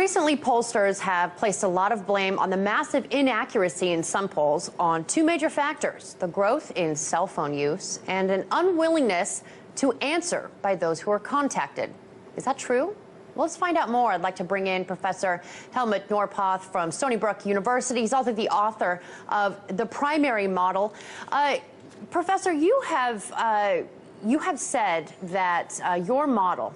Recently, pollsters have placed a lot of blame on the massive inaccuracy in some polls on two major factors: the growth in cell phone use and an unwillingness to answer by those who are contacted. Is that true? Well, let's find out more. I'd like to bring in Professor Helmut Norpoth from Stony Brook University. He's also the author of The Primary Model. Professor, you have said that your model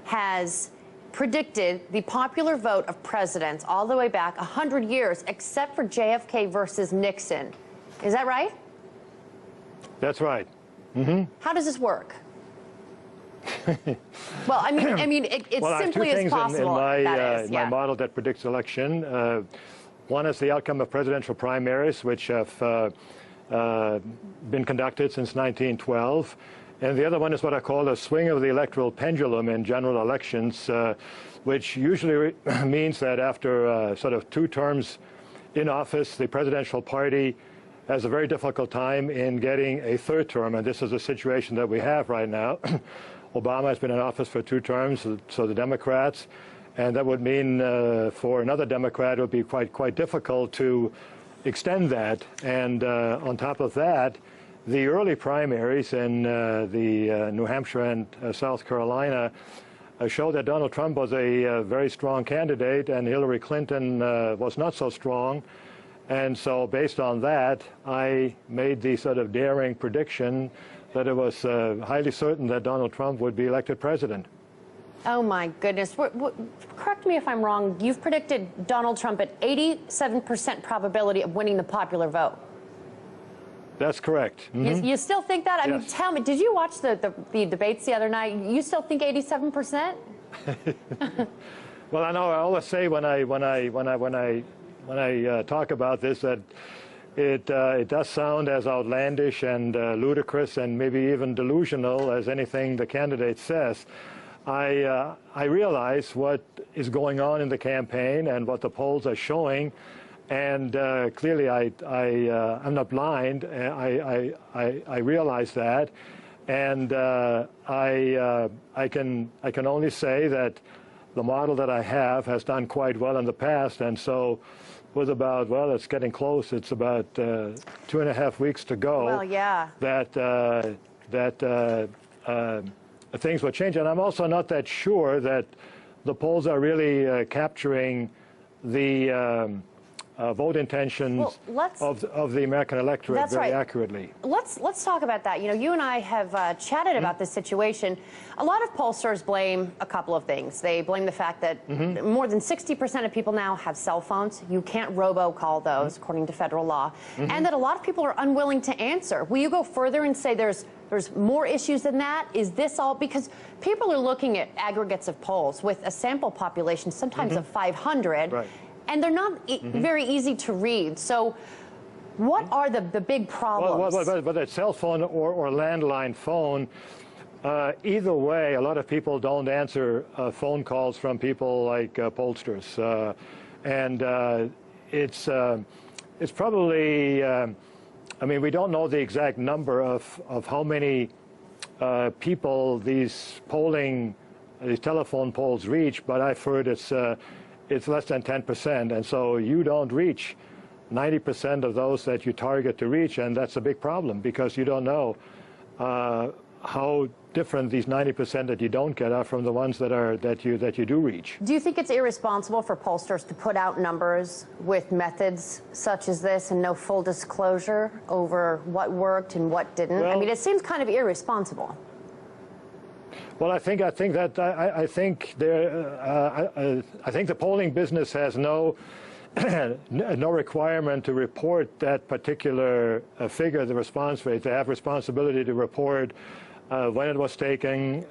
has predicted the popular vote of presidents all the way back 100 years, except for JFK versus Nixon. Is that right? That's right. How does this work? Well, I mean, it's well, simply as possible. My model that predicts election. One is the outcome of presidential primaries, which have been conducted since 1912. And the other one is what I call the swing of the electoral pendulum in general elections, which usually means that after sort of 2 terms in office, the presidential party has a very difficult time in getting a 3rd term. And this is a situation that we have right now. Obama has been in office for 2 terms, so the Democrats. And that would mean for another Democrat, it would be quite difficult to extend that. And on top of that, the early primaries in the New Hampshire and South Carolina showed that Donald Trump was a very strong candidate and Hillary Clinton was not so strong. And so based on that, I made the sort of daring prediction that it was highly certain that Donald Trump would be elected president. Oh, my goodness. Correct me if I'm wrong. You've predicted Donald Trump at 87% probability of winning the popular vote. That's correct. You still think that? I mean, tell me, did you watch the debates the other night? You still think 87%? Well, I know I always say when I talk about this that it does sound as outlandish and ludicrous and maybe even delusional as anything the candidate says. I realize what is going on in the campaign and what the polls are showing. And clearly, I'm not blind. I realize that, and I can only say that the model that I have has done quite well in the past, and so with about, well, it's getting close. It's about 2.5 weeks to go. Well, yeah. That things will change, and I'm also not that sure that the polls are really capturing the vote intentions of the American electorate very accurately. Let's talk about that. You know, you and I have chatted about this situation. A lot of pollsters blame a couple of things. They blame the fact that more than 60% of people now have cell phones. You can't robocall those, according to federal law, and that a lot of people are unwilling to answer. Will you go further and say there's more issues than that? Is this all because people are looking at aggregates of polls with a sample population sometimes of 500? Right. And they're not very easy to read. So what are the big problems? Well, whether it's cell phone or landline phone, either way, a lot of people don't answer phone calls from people like pollsters. It's probably, I mean, we don't know the exact number of how many people these telephone polls reach, but I've heard it's less than 10%, and so you don't reach 90% of those that you target to reach, and that's a big problem because you don't know how different these 90% that you don't get are from the ones that you do reach. Do you think it's irresponsible for pollsters to put out numbers with methods such as this and no full disclosure over what worked and what didn't? Well, I mean, it seems kind of irresponsible. Well, I think the polling business has no requirement to report that particular figure, the response rate. They have responsibility to report when it was taken,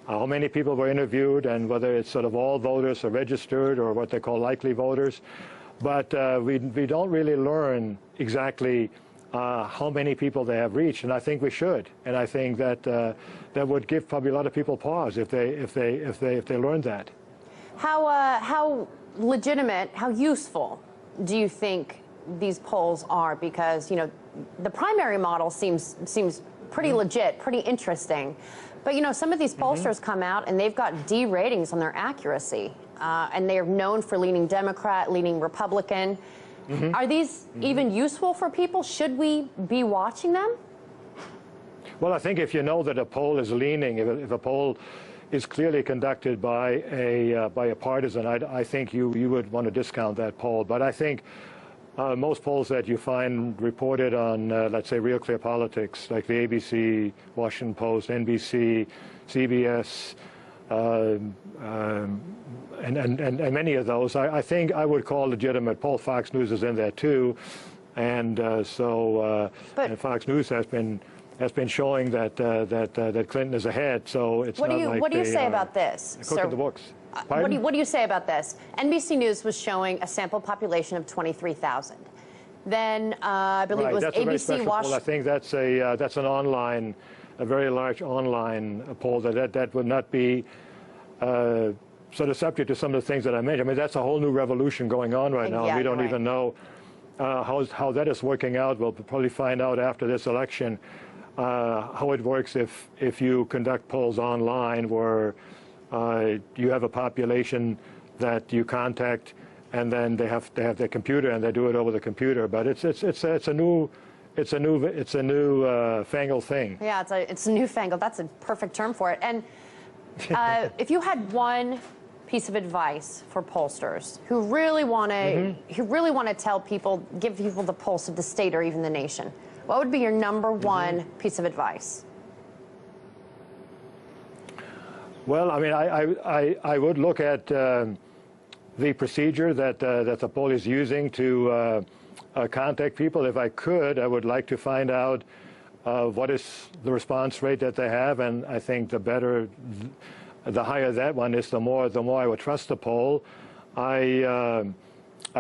how many people were interviewed, and whether it's sort of all voters are registered or what they call likely voters. But we don't really learn exactly how many people they have reached, and I think we should. And I think that that would give probably a lot of people pause if they learned that. How legitimate, how useful do you think these polls are? Because you know, the primary model seems pretty legit, pretty interesting, but you know, some of these pollsters come out and they've got D ratings on their accuracy. and they are known for leaning Democrat, leaning Republican. Are these even useful for people? Should we be watching them? Well, I think if you know that a poll is leaning, if a poll is clearly conducted by a partisan, I think you would want to discount that poll. But I think most polls that you find reported on, let's say, Real Clear Politics, like the ABC, Washington Post, NBC, CBS, and many of those, I think I would call legitimate poll. Fox News is in there too, and and Fox News has been showing that Clinton is ahead. So it's what do you say about this? Cook in the books. What do you say about this? NBC News was showing a sample population of 23,000. Then I believe it was that's ABC Washington. I think that's an online, a very large online poll that would not be sort of subject to some of the things that I mentioned. I mean, that's a whole new revolution going on right now. We don't even know how that is working out. We'll probably find out after this election how it works if you conduct polls online where you have a population that you contact, and then they have their computer and they do it over the computer. But it's a new fangled thing. Yeah, it's a newfangled. That's a perfect term for it. And if you had one piece of advice for pollsters who really want to tell people, give people the pulse of the state or even the nation, what would be your number one piece of advice? Well, I mean, I would look at the procedure that the poll is using to contact people. If I could, I would like to find out what is the response rate that they have, and I think the higher that one is, the more I would trust the poll. I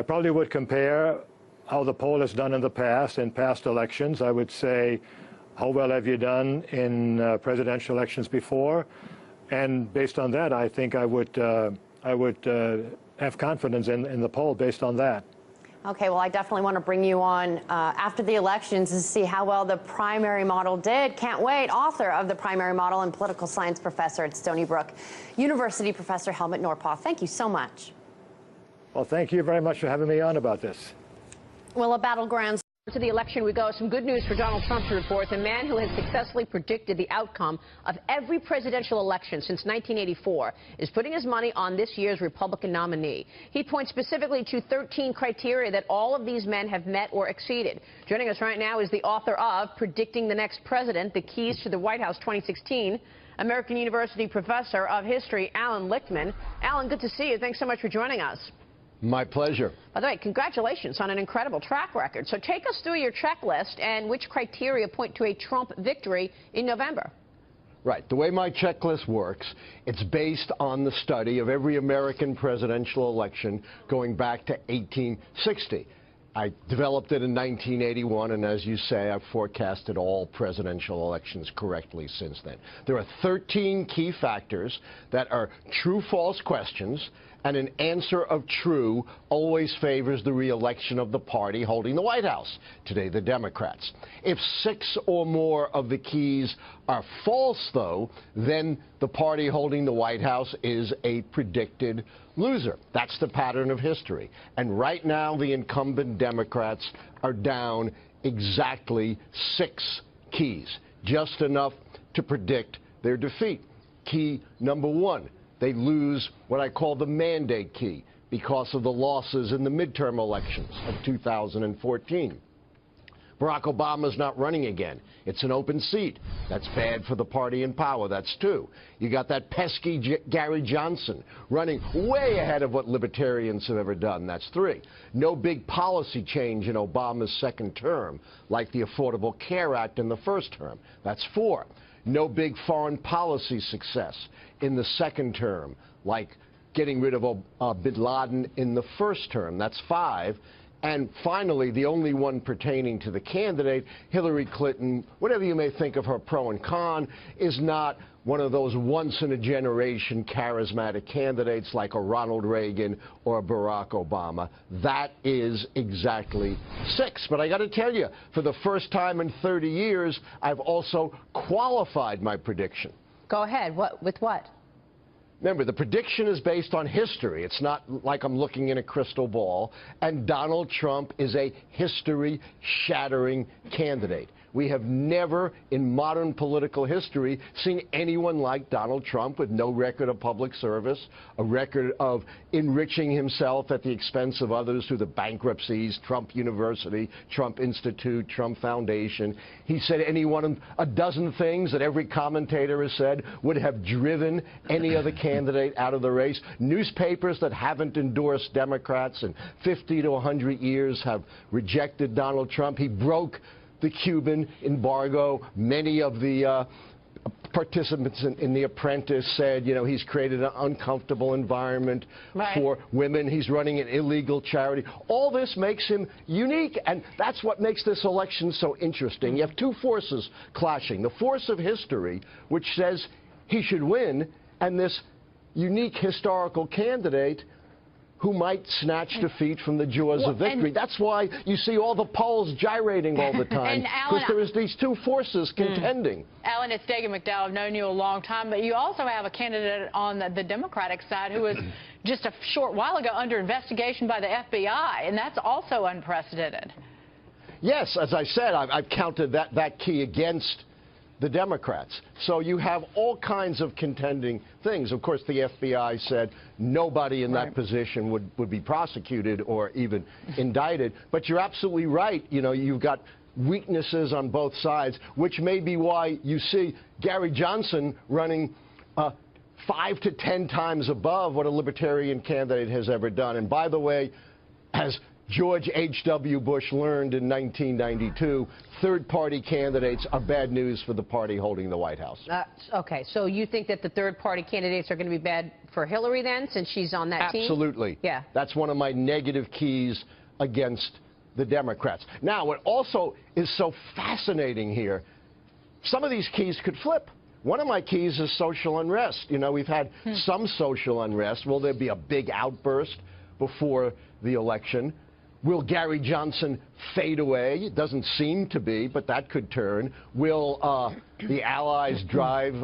probably would compare how the poll has done in the past, in past elections. I would say, how well have you done in presidential elections before? And based on that, I think I would have confidence in the poll based on that. Okay, well, I definitely want to bring you on after the elections to see how well the primary model did. Can't wait. Author of The Primary Model and political science professor at Stony Brook University, Professor Helmut Norpoth. Thank you so much. Well, thank you very much for having me on about this. Well, a battleground. To the election we go. Some good news for Donald Trump to report. The man who has successfully predicted the outcome of every presidential election since 1984 is putting his money on this year's Republican nominee. He points specifically to 13 criteria that all of these men have met or exceeded. Joining us right now is the author of Predicting the Next President, The Keys to the White House 2016, American University professor of history, Alan Lichtman. Alan, good to see you. Thanks so much for joining us. My pleasure. By the way, congratulations on an incredible track record. So take us through your checklist and which criteria point to a Trump victory in November. Right. The way my checklist works, it's based on the study of every American presidential election going back to 1860. I developed it in 1981, and as you say, I've forecasted all presidential elections correctly since then. There are 13 key factors that are true-false questions, and an answer of true always favors the re-election of the party holding the White House, today the Democrats. If 6 or more of the keys are false, though, then the party holding the White House is a predicted loser. That's the pattern of history. And right now, the incumbent Democrats are down exactly 6 keys, just enough to predict their defeat. Key number 1. They lose what I call the mandate key because of the losses in the midterm elections of 2014. Barack Obama's not running again. It's an open seat. That's bad for the party in power. That's 2. You got that pesky Gary Johnson running way ahead of what libertarians have ever done. That's 3. No big policy change in Obama's second term, like the Affordable Care Act in the first term. That's 4. No big foreign policy success in the second term, like getting rid of bin Laden in the first term. That's 5. And finally, the only one pertaining to the candidate, Hillary Clinton, whatever you may think of her pro and con, is not one of those once-in-a-generation charismatic candidates like a Ronald Reagan or a Barack Obama. That is exactly 6. But I got to tell you, for the first time in 30 years, I've also qualified my prediction. Go ahead. With what? Remember, the prediction is based on history. It's not like I'm looking in a crystal ball. And Donald Trump is a history-shattering candidate. We have never in modern political history seen anyone like Donald Trump, with no record of public service, a record of enriching himself at the expense of others through the bankruptcies, Trump University, Trump Institute, Trump Foundation. He said any one of a dozen things that every commentator has said would have driven any other candidate out of the race. Newspapers that haven't endorsed Democrats in 50 to 100 years have rejected Donald Trump. He broke the Cuban embargo. Many of the participants in The Apprentice said, you know, he's created an uncomfortable environment for women. He's running an illegal charity. All this makes him unique, and that's what makes this election so interesting. You have two forces clashing. The force of history, which says he should win, and this unique historical candidate who might snatch defeat from the jaws of victory. That's why you see all the polls gyrating all the time, because there is these two forces contending. Alan, it's Dagan McDowell. I've known you a long time, but you also have a candidate on the Democratic side who was just a short while ago under investigation by the FBI, and that's also unprecedented. Yes, as I said, I've counted that key against the Democrats. So you have all kinds of contending things. Of course, the FBI said nobody in that position would be prosecuted or even indicted. But you're absolutely right. You know, you've got weaknesses on both sides, which may be why you see Gary Johnson running 5 to 10 times above what a libertarian candidate has ever done. And by the way, as George H.W. Bush learned in 1992, third-party candidates are bad news for the party holding the White House. Okay, so you think that the third-party candidates are going to be bad for Hillary then, since she's on that team? Absolutely. Yeah. That's one of my negative keys against the Democrats. Now, what also is so fascinating here, some of these keys could flip. One of my keys is social unrest. You know, we've had some social unrest. Will there be a big outburst before the election? Will Gary Johnson fade away? It doesn't seem to be, but that could turn. Will the Allies drive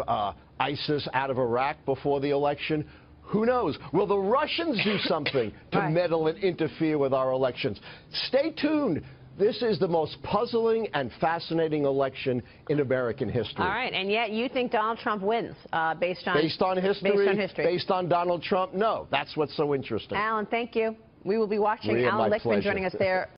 ISIS out of Iraq before the election? Who knows? Will the Russians do something to meddle and interfere with our elections? Stay tuned. This is the most puzzling and fascinating election in American history. All right, and yet you think Donald Trump wins based on history? Based on history. Based on Donald Trump? No. That's what's so interesting. Alan, thank you. We will be watching. Alan Lichtman joining us there.